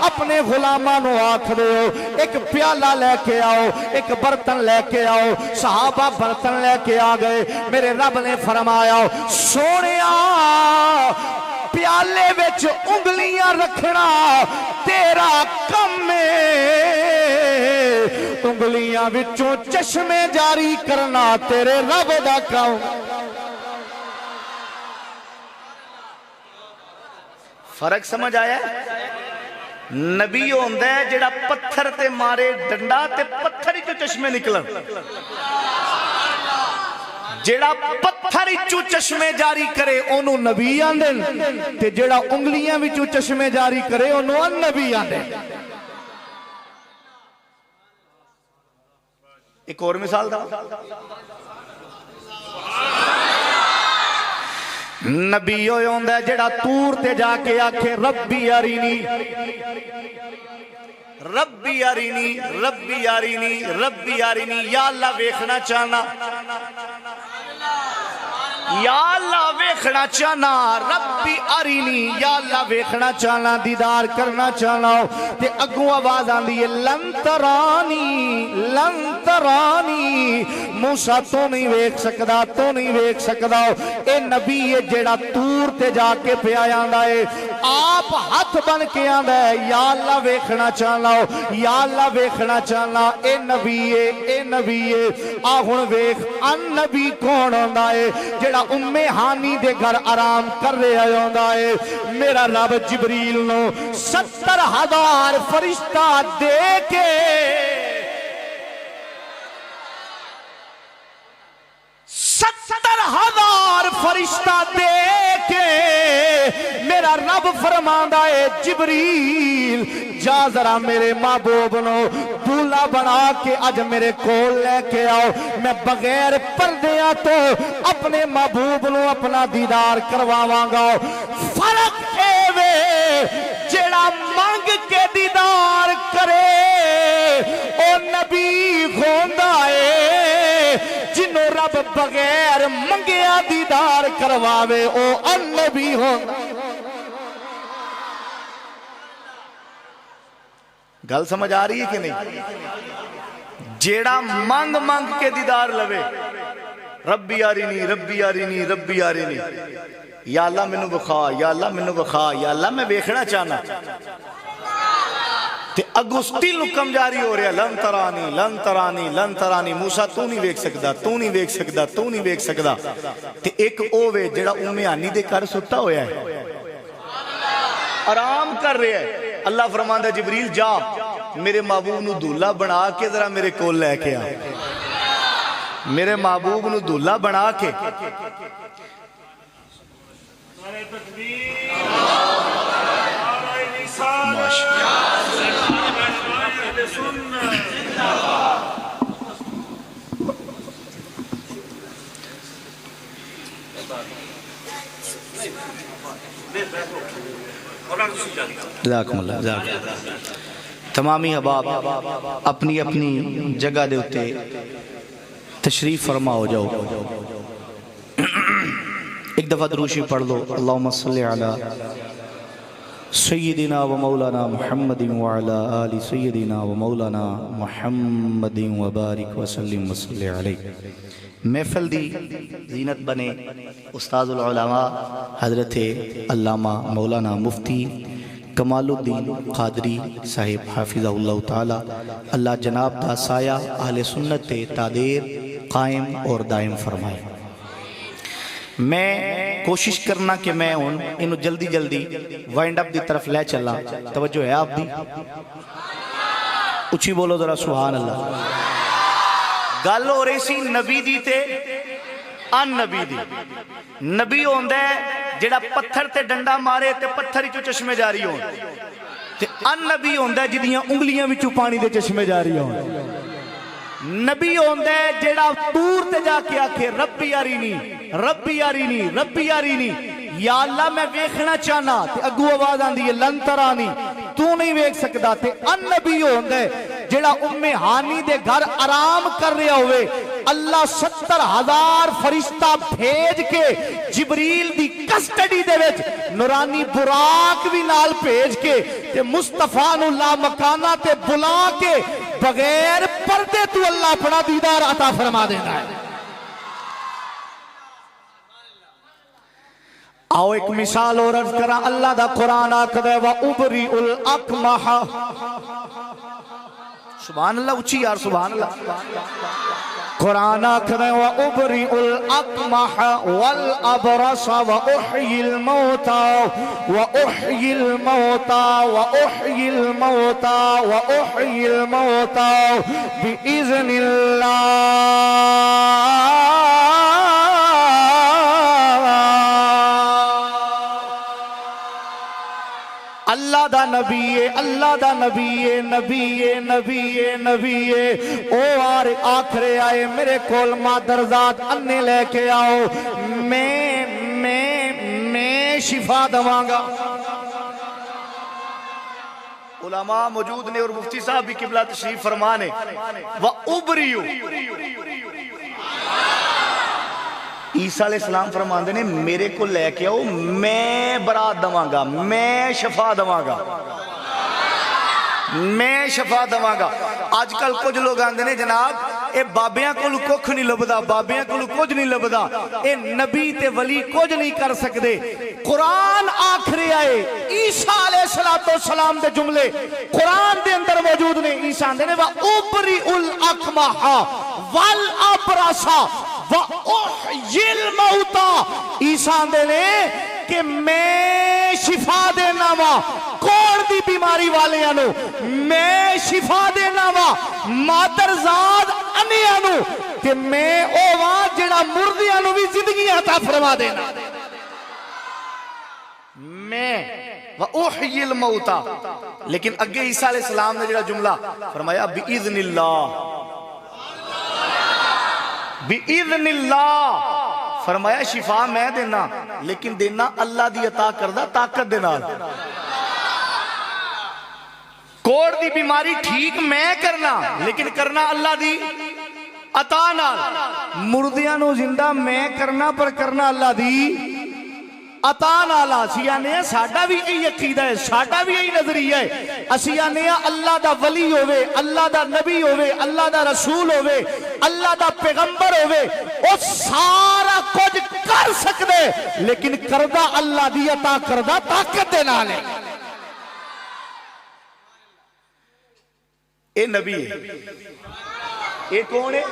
اپنے غلاماں نو آکھ دیو ایک پیالہ لے کے آؤ، ایک برتن لے کے آؤ۔ صحابہ برتن لے کے آ گئے۔ میرے رب نے فرمایا سونیا پیالے وچ انگلیاں رکھنا تیرا کم ہے، انگلیاں وچوں چشمے جاری کرنا تیرے رب دا کام۔ فرق سمجھ آیا ہے؟ نبی ہوندا ہے جڑا پتھر تے مارے ڈنڈا تے پتھر ہی چو چشمے نکلن، جڑا پتھر ہی چو چشمے جاری کرے انہوں نبی آندن، تے جڑا انگلیاں بھی چو چشمے جاری کرے انہوں ان نبی آندن۔ ایک اور مثال دا، نبی ہوئے ہوندہ ہے جڑا تور تے جا کے آکھے ربی ارینی ربی ارینی ربی ارینی ربی ارینی، یا اللہ ویکھنا چاہنا، یا اللہ ویکھنا چاہنا، ربی ارینی، یا اللہ ویکھنا چاہنا، دیدار کرنا چاہنا ہو، تے اگوں آواز آندی ہے لن ترانی لن ترانی، موسیٰ تو نہیں ویکھ سکدا، تو نہیں ویکھ سکدا ہو۔ اے نبی ہے جیڑا تور تے جا کے پیا آندا ہے، آپ ہاتھ بن کے آندا ہے یا اللہ ویکھنا چاہنا ہو، یا اللہ ویکھنا چاہنا، اے نبی ہے اے نبی ہے۔ آہن ویکھ ان نبی کون ہوندا ہے جیڑا ام ہانی دے گھر آرام کر رہے ہوندا ہے، میرا رب جبریل نو 70,000 فرشتہ دے کے 70,000 فرشتہ دے کے میرا رب فرماندا ہے جبریل جا ذرا میرے محبوب نو دولہا بنا کے اج میرے کول لے کے آؤ، میں بغیر پردیاں تو اپنے محبوب نو اپنا دیدار کرواواں گا۔ فرق اے وے جیڑا مانگ کے دیدار کرے او نبی ہوندا ہے، جنوں رب بغیر منگیا دیدار کرواوے او ان نبی ہوندا۔ گل سمجھ آ رہی ہے کہ نہیں؟ جیڑا مانگ مانگ کے دیدار لوے، ربی آرینی ربی آرینی ربی آرینی، یا اللہ منو بخا، یا اللہ منو بخا، یا اللہ میں ویکھنا چاہنا، تے اگو سٹیل حکم جاری ہو رہا لن ترانی لن ترانی لن ترانی، موسیٰ تو نہیں ویکھ سکدا، تو نہیں ویکھ سکدا، تو نہیں ویکھ سکدا۔ تے ایک اووے جیڑا ام ہانی دے کر ستا ہویا ہے، آرام کر رہے ہیں، اللہ فرماندہ جبریل جا میرے محبوب نو دولہا بنا کے ذرا میرے کول لے کے آ، میرے محبوب نو دولہا بنا کے۔ جزاکم اللہ جزاکم اللہ۔ تمامی احباب اپنی اپنی جگہ دے ہوتے تشریف فرما ہو جاؤ، ایک دفعہ دروشی پڑھ لو، اللہم صلی علی سیدنا و مولانا محمد وعلا آل سیدنا و مولانا محمد وبارک وسلم وصلی علیہ۔ محفل دی زینت بنے استاذ العلماء حضرت علامہ مولانا مفتی کمال الدین قادری صاحب حافظہ اللہ تعالی، اللہ جناب دا سایہ اہل سنت تادیر قائم اور دائم فرمائے۔ میں کوشش کرنا کہ میں انہوں جلدی جلدی وائنڈ اپ دی طرف لے چلا، توجہ ہے آپ دی؟ اچھی بولو ذرا سبحان اللہ۔ گل ہو رہی سی نبی دی تے ان نبی دی۔ نبی ہوندہ ہے جڑا پتھر تے ڈنڈا مارے تے پتھر ہی چو چشمے جاری ہون، تے ان نبی ہوندہ ہے جدیاں انگلیاں بھی چو پانی دے چشمے جاری ہون۔ نبی ہوندہ ہے جڑا تور تے جا کے آکھے ربی آرینی ربی آرینی ربی آرینی، یا اللہ میں ویکھنا چاہنا، تے اگو آواز آن دی لن ترانی، تو نہیں ویکھ سکدا۔ تے ان نبی ہوندہ ہے جڑا ام ہانی دے گھر آرام کر رہا ہوئے، اللہ 70,000 فرشتہ بھیج کے جبریل دی کسٹڈی دے وچ نورانی براق بھی نال بھیج کے تے مصطفیٰ نو لا مکانہ تے بلا کے بغیر پردے تو اللہ اپنا دیدار عطا فرما دینا ہے۔ آؤ ایک مثال اور عرض کرا اللہ دا قرآن آکھدے وَأُبْرِئُ الْأَكْمَحَ سبحان اللہ اچھی یار سبحان اللہ قرآن آکھدے وَأُبْرِئُ الْأَكْمَحَ وَالْأَبْرَصَ وَأُحْيِي الْمَوْتَى وَأُحْيِي الْمَوْتَى وَأُحْيِي الْمَوْتَى وَأُحْيِي الْمَوْتَى بِإِذْنِ اللہ دا نبی ہے اللہ دا نبی ہے نبی ہے نبی ہے نبی ہے او آخرے آئے میرے کول مادرزاد انے لے کے آؤ میں شفا دواں گا علماء موجود نے اور مفتی صاحب بھی قبلہ تشریف فرمانے وَأُبْرِئُ عیسیٰ علیہ السلام فرماندے نے میرے کو لے کے آؤ میں برات دواں گا میں شفا دواں گا میں شفا دواں گا آج کل کچھ لوگ آندے نے جناب اے بابیاں کو کچھ نہیں لبدا بابیاں کو کچھ نہیں لبدا اے نبی تے ولی کچھ نہیں کر سکدے قرآن آخری آئے عیسیٰ علیہ السلام دے جملے قرآن دے اندر موجود نے عیسیٰ آندے نے وَأُبْرِئُ الْأَكْمَحَ وَالْأَبْرَصَ وَأُحْيِي الْمَوْتَى عیسیٰ آندے نے کہ میں شفا دینا وا کون دی بیماری والے آنو میں شفا دینا وا مادرزاد انے آنو کہ میں او وا جڑا مردی آنو بھی زندگی عطا فرما دینا میں وَأُحْيِي الْمَوْتَى لیکن اگے عیسیٰ علیہ السلام نے جڑا جملہ فرمایا بِإِذْنِ اللَّهِ بِإِذْنِ اللَّهِ فرمایا شفا میں دینا لیکن دینا اللہ دی عطا کردہ طاقت دینا کوڑ دی بیماری ٹھیک میں کرنا لیکن کرنا اللہ دی عطا نال مردیاں نو زندہ میں کرنا پر کرنا اللہ دی عطا نال اسیانے ساڈا بھی یہی عقیدہ ہے ساڈا بھی یہی نظریہ ہے اسیانے اللہ دا ولی ہوئے اللہ دا نبی ہوئے اللہ دا رسول ہوئے اللہ دا پیغمبر ہوئے وہ سارا کچھ کر سکتے لیکن کردہ اللہ دی عطا کردہ طاقت دے نالے اے نبی ہے اے کون ہے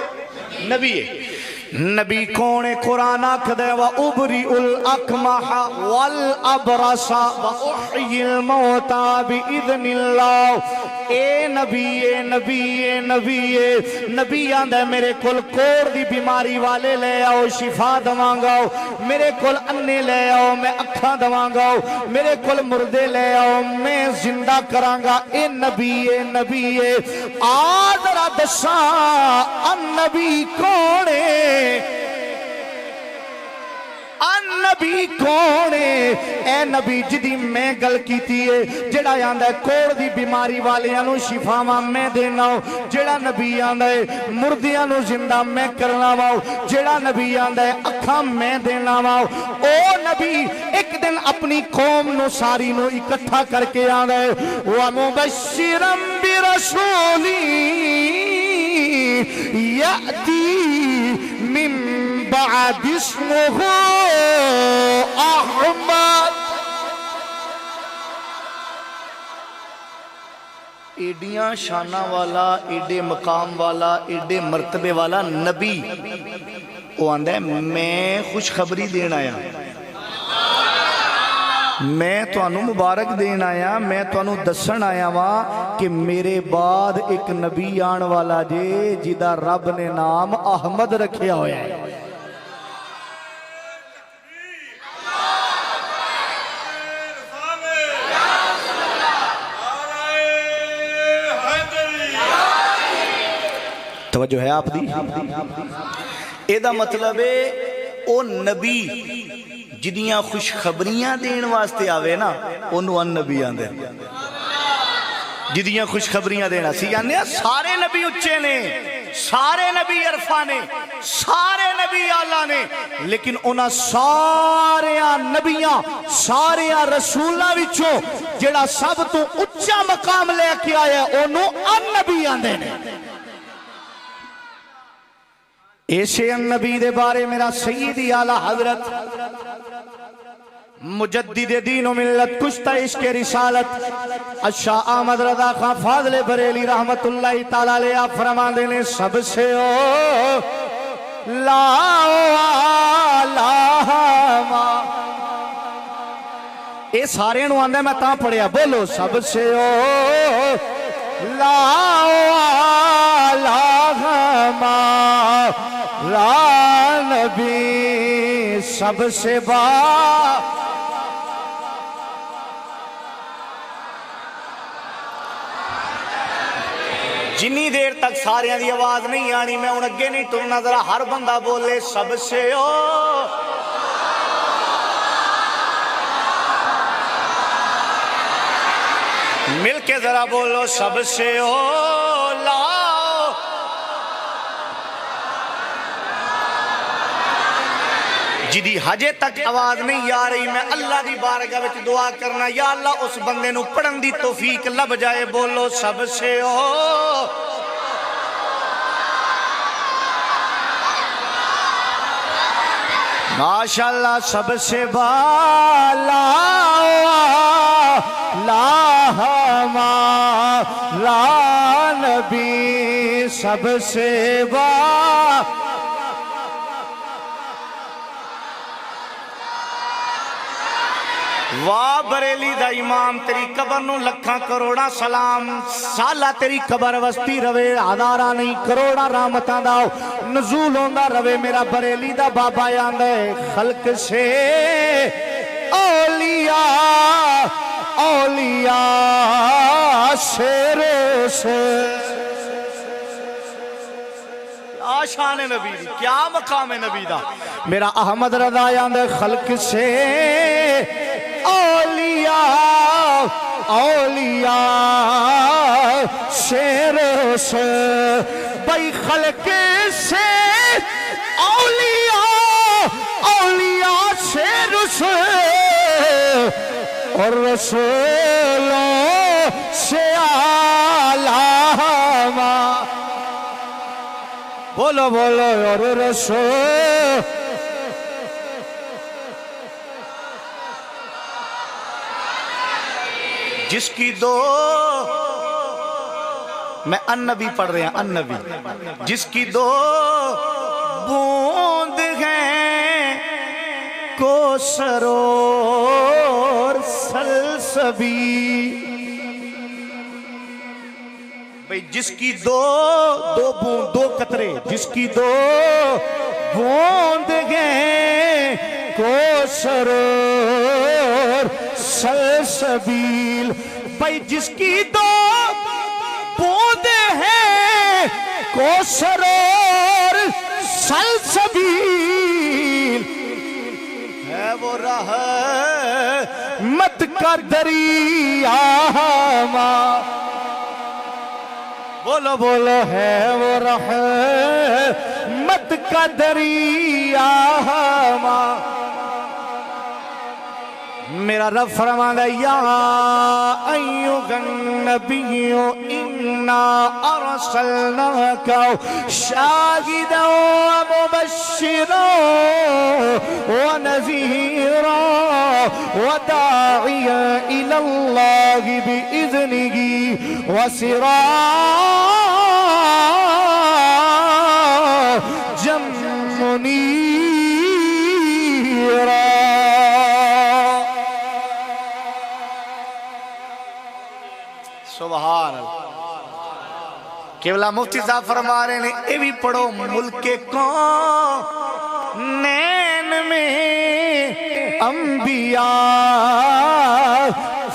نبی ہے نبی کون قرآن آکھدے وَأُبْرِئُ الْأَكْمَحَ وَالْأَبْرَصَ وَأُحْيِي الْمَوْتَى بِإِذْنِ اللَّهِ اے نبی اے نبی اے نبی اے نبی آندہ میرے کل کوڑ دی بیماری والے لے آؤ شفا دواں گا میرے کل انے لے آؤ میں اکھاں دواں گا میرے کل مردے لے آؤ میں زندہ کراں گا اے نبی اے نبی اے آدھرہ دساں النبی کونے نبی کونے اے نبی جدی میں گل کیتی ہے جڑا آندہ ہے کوڑ دی بیماری والیاں شفا میں دینا ہو جڑا نبی آندہ ہے مردیاں زندہ میں کرنا ہو جڑا نبی آندہ ہے اکھاں میں دینا ہو او نبی ایک دن اپنی قوم نو ساری نو اکٹھا کر کے آندہ ہے وَمُبَشِّرًا بِرَسُولِي يَأْتِي مِن بعد اسمه احمد ایڈیاں شانہ والا ایڈے مقام والا ایڈے مرتبے والا نبی وہ آندہ ہے میں خوشخبری دین آیا میں تو انو مبارک دین آیا میں تو انو دسن آیا وہاں کہ میرے بعد ایک نبی آن والا جے جدہ رب نے نام احمد رکھیا ہویا ہے توجہ ہے آپ دی ایدہ مطلب ہے او نبی جدیاں خوشخبریاں دین واسطے آوے نا انہوں ان نبی آن دے جدیاں خوشخبریاں دینا سی یعنی سارے نبی اچھے نے سارے نبی عرفہ نے سارے نبی آلہ نے لیکن انہاں سارے نبیاں سارے رسولہ وچوں جڑا سب تو اچھا مقام لے کے آیا انہوں ان نبی آن دے نے ایسے النبی دے بارے میرا سیدی اعلیٰ حضرت مجدد دین و ملت کشتہ عشق رسالت شاہ احمد رضا خان فاضل بریلی رحمت اللہ تعالیٰ علیہ آپ فرما دینے سب سے لا اے سارے نو آندے میں تاں پڑھیا بولو سب سے لا نبی سب سے جنی دیر تک ساریاں دی آواز نہیں آنی میں ان اگے نہیں ٹرنا ذرا ہر بندہ بولے سب سے مل کے ذرا بولو سب سے لا جدی حجے تک آواز نہیں آ رہی میں اللہ دی بارگاہ وچ دعا کرنا یا اللہ اس بندے نو پڑھن دی توفیق لب جائے بولو سب سے ماشاءاللہ سب سے بالا لا نبی سب سے واہ بریلی دا امام تیری قبر نو لکھاں کروڑا سلام سالہ تیری قبر وستی روے ہزارہ نہیں کروڑا رحمتاں دا نزول ہوندا روے میرا بریلی دا بابا یاندے خلق سے اولیاء شیر سے کیا شان نبی دی کیا مقام نبی دا میرا احمد رضا یاندے خلق سے اولیاء شیر سے بھئی خلق سے اولیاء شیر سے اور رسولوں سے علامہ بولو بولو اور رسول جس کی دو میں النبی پڑھ رہے ہیں النبی جس کی دو بوند ہیں کوثر اور سلسبی بھئی جس کی دو بوند دو قطرے جس کی دو بوند ہیں کوثر اور سلسبیل بھئی جس کی دو بوندے ہیں کوثر اور سلسبیل ہے وہ رحمت کا دریا بولو بولو ہے وہ رحمت کا دریا میرا رب فرمانا یا ایوہ النبی انا ارسلناک شاہدا ومبشرا ونذیرا وداعیا الاللہ بإذنہ وسراجا منیرا سبحان اللہ قبلہ مفتی صاحب فرما رہے ہیں اے بھی پڑھو ملک کونین میں انبیاء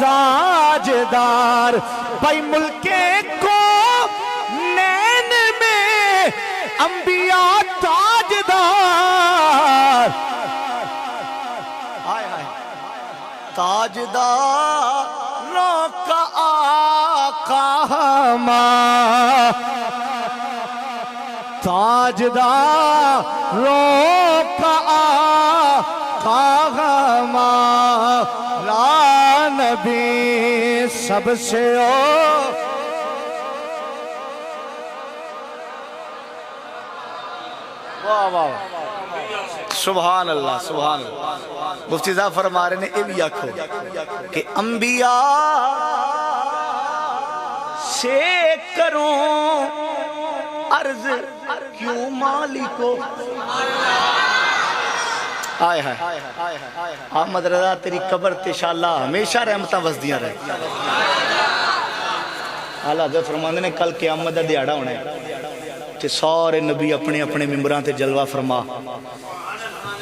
تاجدار بھائی ملک کونین میں انبیاء تاجدار تاجدار کا آقا تاجداروں کا آقا لا نبی سب سے واہ واہ سبحان اللہ سبحان اللہ مفتی صاحب فرما رہے ہیں یہ بھی آکھو کہ انبیاء سے کروں عرض کیوں مالکو آئے ہائے احمد رضا تیری قبر تشاللہ ہمیشہ رحمتہ وسدیاں رہے اعلیٰ حضرت فرماندے نے کل قیامت دا دیہاڑا ہونا ہے تے سارے نبی اپنے اپنے ممبران تے جلوہ فرما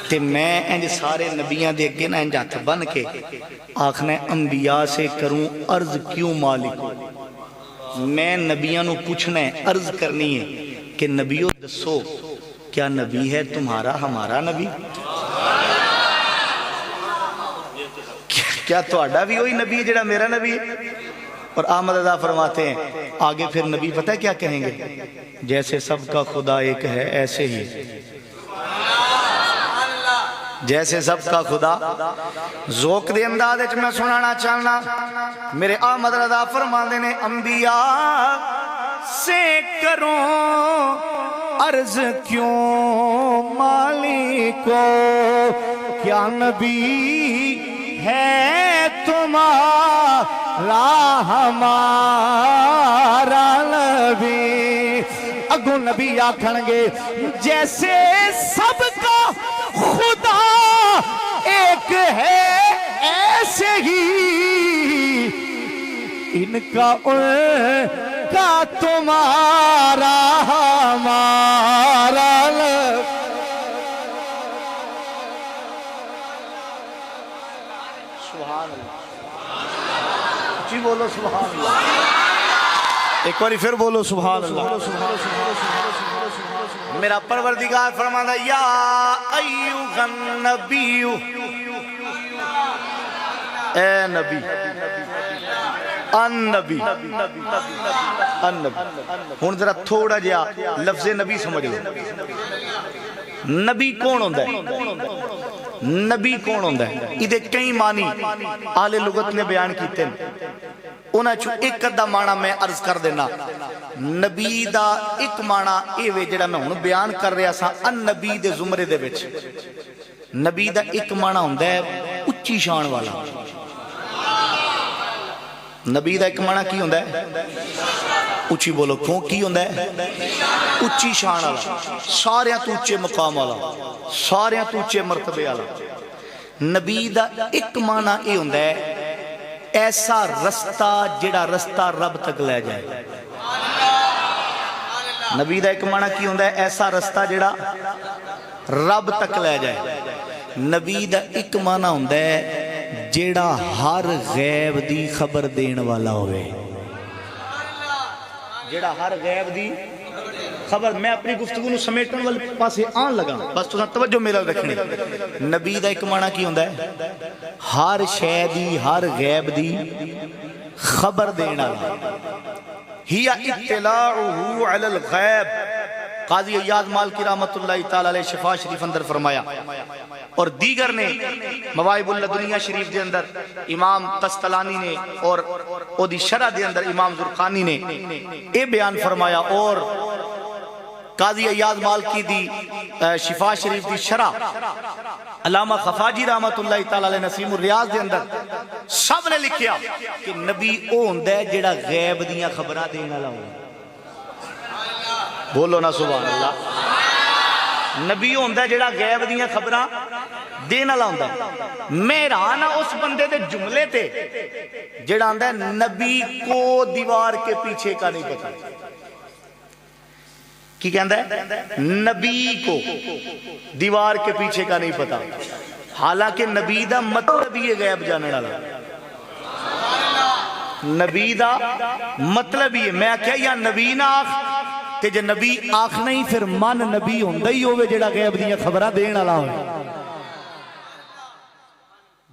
تے میں انج سارے نبیاں دے اگے نا انج ہاتھ بن کے آخنا انبیاء سے کروں عرض کیوں مالک میں نبیاں نو پوچھنا ہے عرض کرنی ہے کہ نبیو دسو کیا نبی ہے تمہارا ہمارا نبی کیا تہاڈا بھی وہی نبی ہے جڑا میرا نبی ہے اور احمد رضا فرماتے ہیں آگے پھر نبی پتہ کیا کہیں گے جیسے سب کا خدا ایک ہے ایسے ہی جیسے سب کا خدا ذوق دے انداز وچ میں سنانا چاہنا میرے احمد رضا فرماندے نے انبیاء سے کروں عرض کیوں مالکو کیا نبی ہے تمہارا ہمارا نبی اگو نبی آکھنگے جیسے سب کا خدا ایک ہے ایسے ہی ان کا ان کا تمہارا ہمارا سبحان اللہ جی بولو سبحان اللہ ایک باری پھر بولو سبحان اللہ میرا پروردگار فرماتا یا ایوہ النبی اے نبی النبی ہون ذرا تھوڑا جیا لفظ نبی سمجھ لو نبی کون ہوندہ ہے نبی کون ہوندہ ہے ادھے کئی معنی اہل لغت نے بیان کیتے ہیں انہاں چو ایک ادھا معنی میں عرض کر دینا نبی دا ایک معنی اے وے جڑا میں ہوں بیان کر رہا سا ان نبی دے زمرے دے وچ نبی دا ایک معنی ہوندہ ہے اچھی شان والا نبی دا ایک معنی کی ہوندہ ہے اچھی بولو کیوں کی ہوندہ ہے اچھی شان والا سارے تو اچھے مقام والا سارے تو اچھے مرتبے والا نبی دا ایک معنی اے ہوندہ ہے ایسا رستہ جڑا رستہ رب تک لے جائے نبی دا ایک معنی کی ہوندہ ہے ایسا رستہ جڑا رب تک لے جائے نبی دا ایک معنی ہوندہ ہے جڑا ہر غیب دی خبر دین والا ہوئے جڑا ہر غیب دی خبر میں اپنی گفتگو نو سمیٹن والے پاسے آن لگا بس تو توجہ میرا رکھنے نبی دا ایک معنی کی ہوندہ ہے ہر شے دی ہر غیب دی خبر دینا ہی اطلاعہ علی الغیب قاضی ایاز مالکی رحمت اللہ تعالی علیہ شفا شریف اندر فرمایا اور دیگر نے مواہب الدنیا شریف دے اندر امام قسطلانی نے اور دی شرح دے اندر امام زرقانی نے اے بیان فرمایا اور قاضی ایاز مالکی دی شفا شریف دی شرح علامہ خفاجی رحمت اللہ تعالی علیہ نسیم الریاض دے اندر سب نے لکھیا کہ نبی او ہوندہ ہے جڑا غیب دیاں خبرہ دینا لاؤں بولو نا سبحان اللہ نبی ہوندہ ہے جڑا غیب دیاں خبرہ دینا لاؤں میں رانا اس بندے دے جملے تے جڑا ہوندہ ہے نبی کو دیوار کے پیچھے کا نہیں پتا کی کہندہ ہے نبی کو دیوار کے پیچھے کا نہیں پتا حالانکہ نبی دا مطلب یہ غیب جاننے والا نبی دا مطلب یہ میں کہا یا نبی نہ آخ تے جے نبی آخ نہیں پھر من نبی ہوندہ ہی ہوئے جڑا غیب دیاں خبرہ دین والا ہوئے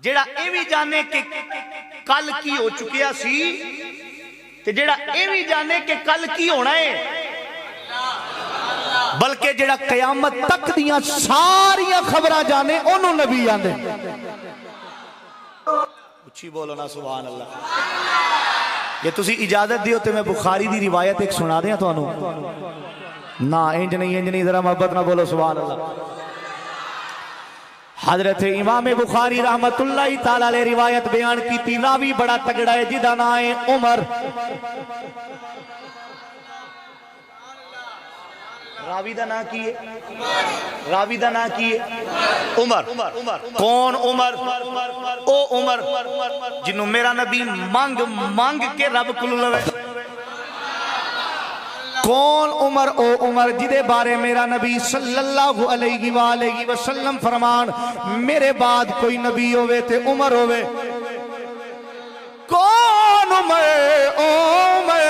جڑا اے بھی جانے کہ کل کی ہو چکیا سی تے جڑا اے بھی جانے کہ کل کی ہونا ہے بلکہ جڑا قیامت تک دیاں ساریاں خبرہ جانے انہوں نبی آندے اچھی بولو نا سبحان اللہ یہ تسی اجازت دیو تے میں بخاری دی روایت ایک سنا دیا تو انہوں نا انج نہیں ذرا محبت نہ بولو سبحان اللہ. حضرت امام بخاری رحمت اللہ تعالی علیہ روایت بیان کی تھی. راوی بڑا تگڑا ہے جدا نام ہے عمر. راوی دا نام کی ہے؟ راوی دا نام کی ہے عمر. کون عمر؟ او عمر جنہوں میرا نبی مانگ کے رب کو لوے. کون عمر؟ او عمر جدے بارے میرا نبی صلی اللہ علیہ وآلہ وسلم فرمان میرے بعد کوئی نبی ہوئے تے عمر ہوئے. کون عمر؟ عمر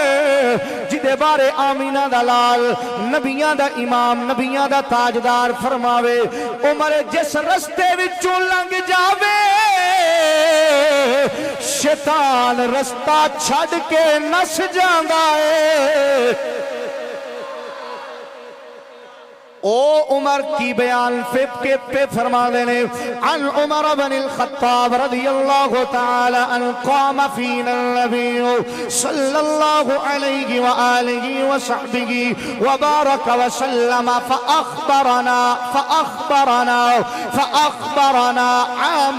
جدے بارے آمینہ دا لال نبیاں دا امام نبیاں دا تاجدار فرماوے عمر جس رستے وچوں لنگ جاوے شیطان رستہ چھڑ کے نس جاندا ہے. او عمر کی بیان پہ فرما دینے عن عمر بن الخطاب رضی اللہ تعالی عنہ قام فینا النبی صلی اللہ علیہ وآلہ وصحبہ وبارک وسلم فأخبرنا عن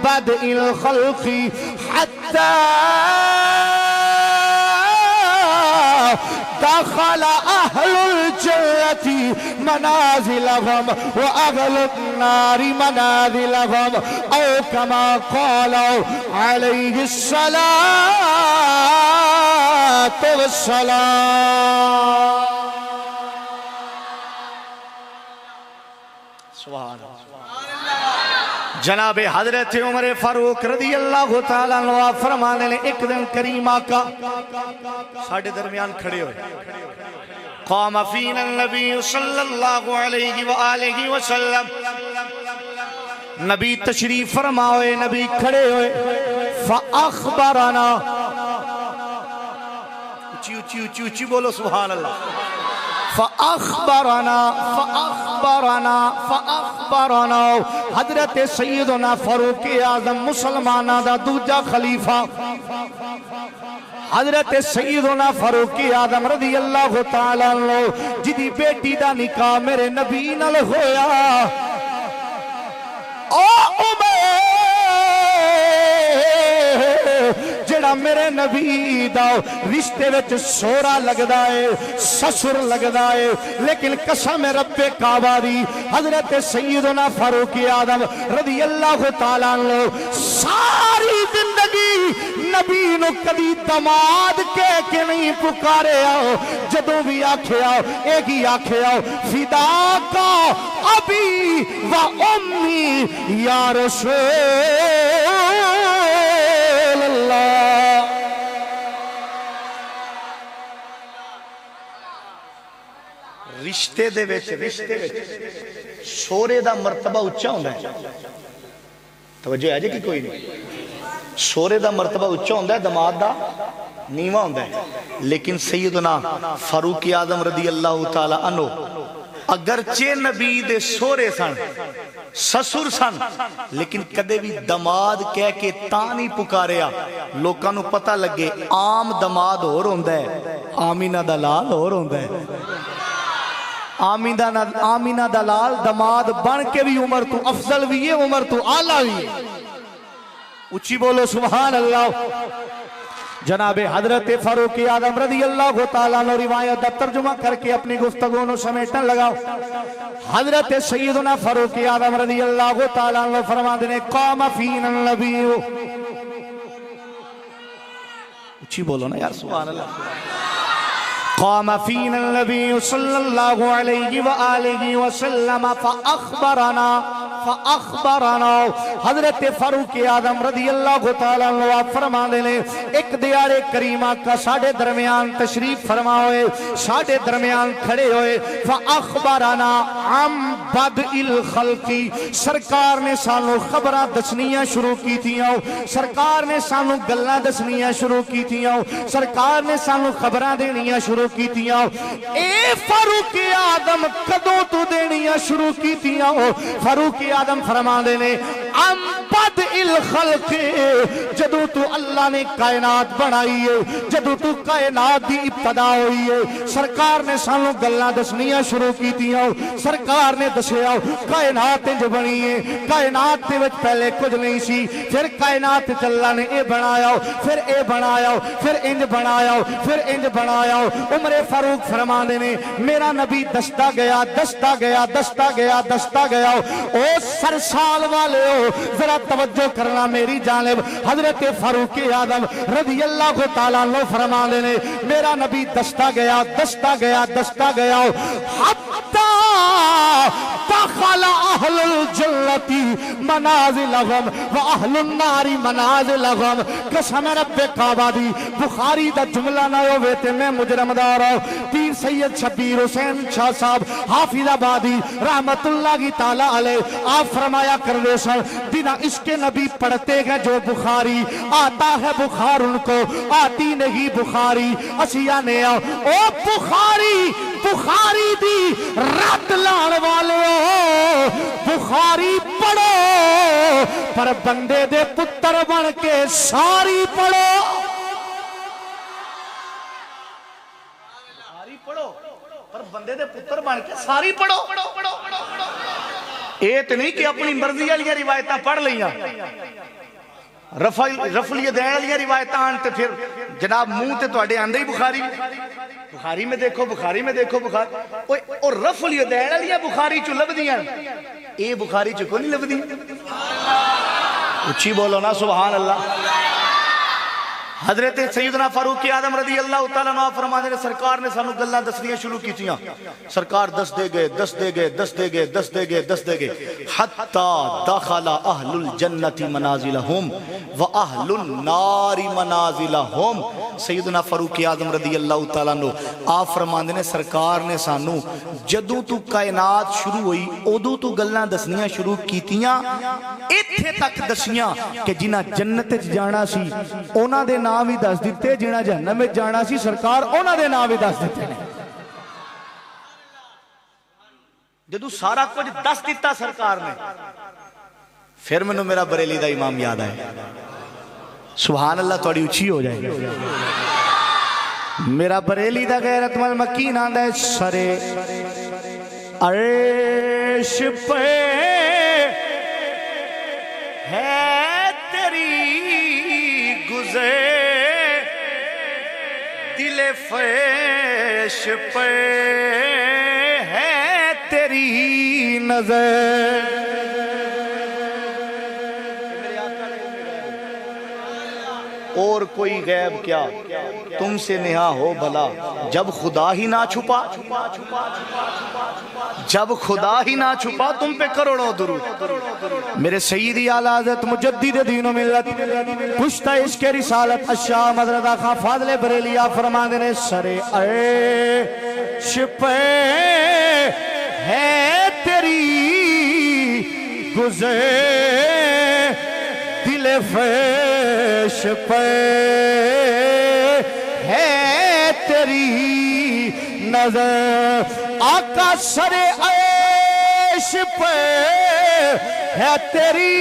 بدء الخلق حتى دخل أهل الجنة منازلهم وأهل النار منازلهم أو كما قالوا عليه الصلاة والسلام. سبحان اللہ. جناب حضرت عمر فاروق رضی اللہ تعالیٰ عنہ فرمانے لے ایک دن کریم آقا ساڑھے درمیان کھڑے ہوئے. قام فینا النبی صلی اللہ علیہ وآلہ وسلم. نبی تشریف فرما ہوئے نبی کھڑے ہوئے. فأخبرنا اچھی بولو سبحان اللہ. فأخبرنا حضرت سیدنا فاروق اعظم مسلمانہ دا دوجا خلیفہ حضرت سیدنا فاروق اعظم رضی اللہ تعالیٰ عنہ جدی بیٹی دا نکاح میرے نبی نال ہویا. او عمر جڑا میرے نبی دا رشتے وچ سورا لگدا ہے سسر لگدا ہے لیکن قسم رب کعبہ دی حضرت سیدنا فاروق اعظم رضی اللہ تعالیٰ عنہ ساری زندگی نبی نو کدی دماد کہہ کے نہیں پکارے آؤ. جدوں بھی آکھے آؤ ایک ہی آکھے آؤ فداک ابی و امی یا رسول اللہ. رشتے دے وچ سورے دا مرتبہ اچھا ہوندا ہے. توجہ ہے جی کہ کوئی نہیں. سورے دا مرتبہ اچھا ہوندا ہے دماد دا نیواں ہوندا ہے. لیکن سیدنا فاروق اعظم رضی اللہ تعالی عنہ اگرچہ نبی دے سورے سن سسر سن لیکن کدے بھی دماد کہہ کے تاں نہیں پکاریا. لوکاں نو پتہ لگے عام دماد ہور ہوندا ہے آمینہ دا لال ہور ہوندا ہے. آمینہ دا لال دماد بن کے بھی عمر تو افضل بھی ہے عمر تو اعلیٰ بھی ہے. اچھی بولو سبحان اللہ. جناب حضرت فاروق اعظم رضی اللہ تعالیٰ عنہ روایت دا ترجمہ کر کے اپنی گفتگو نو سمیٹن لگاؤ. حضرت سیدنا فاروق اعظم رضی اللہ تعالیٰ عنہ فرما دینے قام فینا النبی. اچھی بولو نا یار سبحان اللہ. قام فینا النبی صلی اللہ علیہ وآلہ وسلم فأخبرنا حضرت فاروق اعظم رضی اللہ تعالیٰ عنہ فرما دینے ایک دیارے کریمہ کا ساڑھے درمیان تشریف فرما ہوئے ساڑھے درمیان کھڑے ہوئے. فأخبرنا عن بدء الخلق. سرکار نے سانو خبرہ دسنیاں شروع کی تھیاں. سرکار نے سانو گلہ دسنیاں شروع کی تھیاں. سرکار نے سانو خبرہ دینیاں شروع کی تھیاں. اے فاروق اعظم کدوں تو دینیاں شروع کی تھیاں. فاروق اعظم فرما دینے ام بدء الخلق جدو تو اللہ نے کائنات بنائی ہے جدو تو کائنات دی ابتدا ہوئی ہے سرکار نے سانو گلاں دسنیاں شروع کیتیاں سرکار نے دسیا کائنات انج بنی ہے کائنات دے وچ پہلے کچھ نہیں سی پھر کائنات تے اللہ نے اے بنایا پھر اے بنایا پھر انج بنایا پھر انج بنایا عمر فاروق فرماندے نے میرا نبی دستا گیا دستا گیا دستا گیا دستا گیا او سرسال والے ہو ذرا توجہ کرنا میری جانب حضرت فاروق اعظم رضی اللہ تعالیٰ عنہ فرماندے نے میرا نبی دستا گیا دستا گیا دستا گیا حتی دخل اہل الجنت منازلہم و اہل النار منازلہم قسم رب کعبہ دی بخاری دا جملہ نہ ہوئے تے میں مجرم دار ہوں پیر سید شبیر حسین شاہ صاحب حافظ آبادی رحمت اللہ کی تعالیٰ علیہ آپ فرمایا کر دے سن بنا عشق نبی پڑھتے گئے جو بخاری آتا ہے بخار ان کو آتی نہیں بخاری اسیہ نے او بخاری بخاری دی رات لان والے ہو بخاری پڑھو پر بندے دے پتر بن کے ساری پڑھو ساری پڑھو پر بندے دے پتر بن کے ساری پڑھو اے تے نہیں کہ اپنی مرضی والی روایتاں پڑھ لیاں رفلی دین والی روایتاں آن تے پھر جناب منہ تے تواڈے آندے ہی بخاری میں دیکھو بخاری میں دیکھو بخاری اور رفلی دین والی بخاری چ لبدیاں اے بخاری چ کوئی نہیں لبدی اچھی بولو نا سبحان اللہ حضرت سیدنا فاروق اعظم رضی اللہ تعالیٰ عنہ فرماتے ہیں سرکار نے سانو گلاں دسنیاں شروع کیتیاں سرکار دس دے گئے دس دے گئے دس دے گئے دس دے گئے دس دے گئے حتی دخل اہل الجنت منازلہم و اہل النار منازلہم سیدنا فاروق اعظم رضی اللہ تعالیٰ عنہ آپ فرماتے ہیں سرکار نے سانو جدوں تو کائنات شروع ہوئی ادوں تو گلاں دسنیاں شروع کیتیاں ایتھے تک دسیاں کہ جنہ جنت وچ جانا سی انہاں دے نام ہی دس دیتے جنہ جہنم میں جانا سی سرکار انہاں دے نام ہی دس دیتے ہیں جدو سارا کچھ دس دیتا سرکار نے پھر میں نے میرا بریلی دا امام یاد آئے سبحان اللہ توڑی اچھی ہو جائے گی میرا بریلی دا غیرت مل مکین آندہ ہے سرے عرش پہ ہے تیری گزر دل فیش پہ ہے تیری نظر اور کوئی غیب کیا تم سے نہا ہو بھلا جب خدا ہی نہ چھپا جب خدا ہی نہ چھپا تم پہ کروڑوں درود میرے سیدی اعلیٰ حضرت مجدد دین و ملت کشتہ عشق رسالت الشاہ حضرت آقا فاضل بریلیہ فرمانے نے سرے عرش پہ ہے تیری گزر دل فیش پہ ہے تیری نظر آقا سر عیش پہ ہے تیری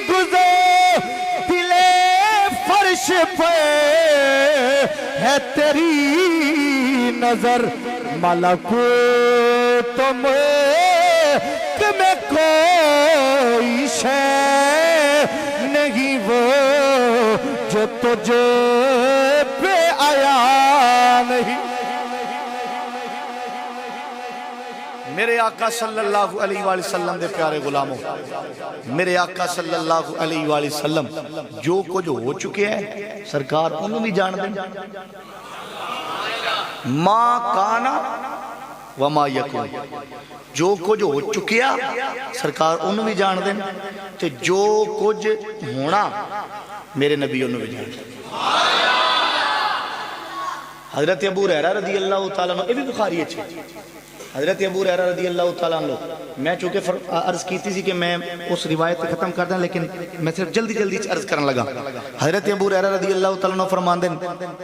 گزر دل فرش پہ ہے تیری نظر ملکوت میں کوئی شے نہیں وہ جو تجھے پہ آیا نہیں میرے آقا صلی اللہ علیہ وآلہ وسلم دے پیارے غلاموں میرے آقا صلی اللہ علیہ وآلہ وسلم جو کچھ ہو چکے ہیں سرکار انہوں بھی جان دیں ما کانا وما یکون جو کچھ ہو چکیا سرکار انہوں بھی جان دیں تو جو کچھ ہونا میرے نبی انہوں بھی جان دیں حضرت ابو ہریرہ رضی اللہ تعالیٰ عنہ یہ بھی بخاری اچھے حضرت ابو ہریرہ رضی اللہ تعالیٰ عنہ میں چونکہ عرض کیتی سی کہ میں اس روایت کو ختم کر دیں لیکن میں صرف جلدی جلدی عرض کرنے لگا حضرت ابو ہریرہ رضی اللہ تعالیٰ عنہ فرمان دیں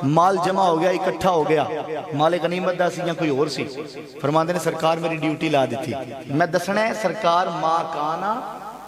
مال جمع ہو گیا اکٹھا ہو گیا مال غنیمت دا سی یا کوئی اور سی فرمان دیں سرکار میری ڈیوٹی لا دیتی میں دسنا ہے سرکار ما کانا